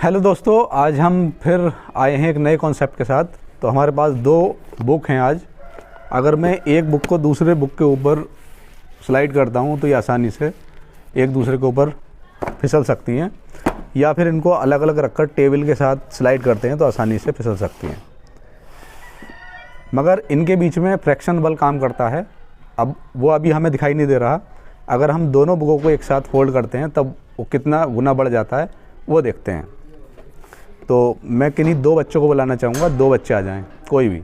Hello दोस्तों, आज हम फिर आए हैं एक नए कॉन्सेप्ट के साथ। तो हमारे पास दो बुक हैं आज। अगर मैं एक बुक को दूसरे बुक के ऊपर स्लाइड करता हूं तो ये आसानी से एक दूसरे के ऊपर फिसल सकती हैं, या फिर इनको अलग अलग रखकर टेबल के साथ स्लाइड करते हैं तो आसानी से फिसल सकती हैं। मगर इनके बीच में फ्रैक्शन बल काम करता है। अब वो अभी हमें दिखाई नहीं दे रहा। अगर हम दोनों बुकों को एक साथ फोल्ड करते हैं तब वो कितना गुना बढ़ जाता है वो देखते हैं। तो मैं किन्हीं दो बच्चों को बुलाना चाहूँगा, दो बच्चे आ जाएं कोई भी।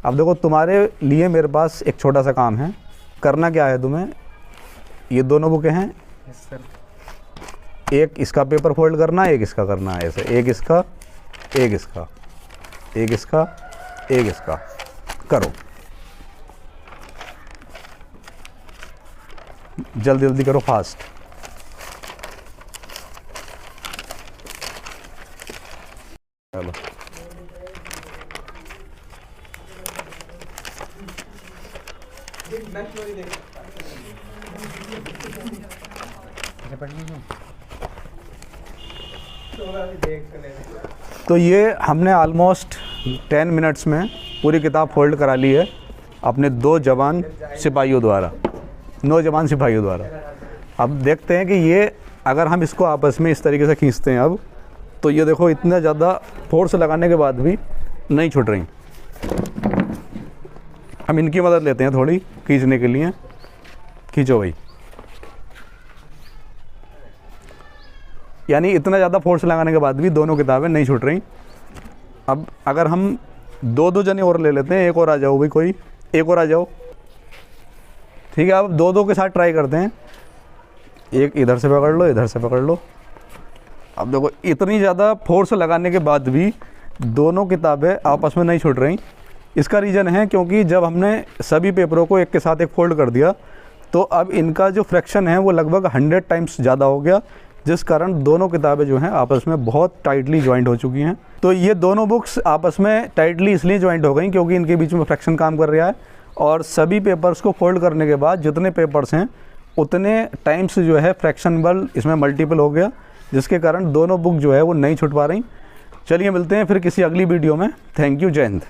अब देखो, तुम्हारे लिए मेरे पास एक छोटा सा काम है। करना क्या है तुम्हें, ये दोनों बुकें हैं, एक इसका पेपर फोल्ड करना है, एक इसका करना है। ऐसे एक इसका, एक इसका, एक इसका, एक इसका करो। जल्दी जल्दी करो, फास्ट। चलो, तो ये हमने ऑलमोस्ट 10 मिनट्स में पूरी किताब फोल्ड करा ली है अपने दो जवान सिपाहियों द्वारा, नौजवान सिपाहियों द्वारा। अब देखते हैं कि ये अगर हम इसको आपस में इस तरीके से खींचते हैं अब, तो ये देखो इतना ज़्यादा फोर्स लगाने के बाद भी नहीं छूट रही। हम इनकी मदद लेते हैं थोड़ी खींचने के लिए। खींचो भाई। यानी इतना ज़्यादा फोर्स लगाने के बाद भी दोनों किताबें नहीं छूट रही। अब अगर हम दो दो जने और ले लेते हैं, एक और आ जाओ भाई, कोई एक और आ जाओ। ठीक है, अब दो दो के साथ ट्राई करते हैं। एक इधर से पकड़ लो, इधर से पकड़ लो। अब देखो इतनी ज़्यादा फोर्स लगाने के बाद भी दोनों किताबें आपस में नहीं छूट रही। इसका रीज़न है क्योंकि जब हमने सभी पेपरों को एक के साथ एक फोल्ड कर दिया तो अब इनका जो फ्रैक्शन है वो लगभग 100 टाइम्स ज़्यादा हो गया, जिस कारण दोनों किताबें जो हैं आपस में बहुत टाइटली जॉइंट हो चुकी हैं। तो ये दोनों बुक्स आपस में टाइटली इसलिए जॉइंट हो गई क्योंकि इनके बीच में फ्रैक्शन काम कर रहा है। और सभी पेपर्स को फोल्ड करने के बाद जितने पेपर्स हैं उतने टाइम्स जो है फ्रैक्शन बल इसमें मल्टीपल हो गया, जिसके कारण दोनों बुक जो है वो नहीं छूट पा रही। चलिए मिलते हैं फिर किसी अगली वीडियो में। थैंक यू, जय हिंद।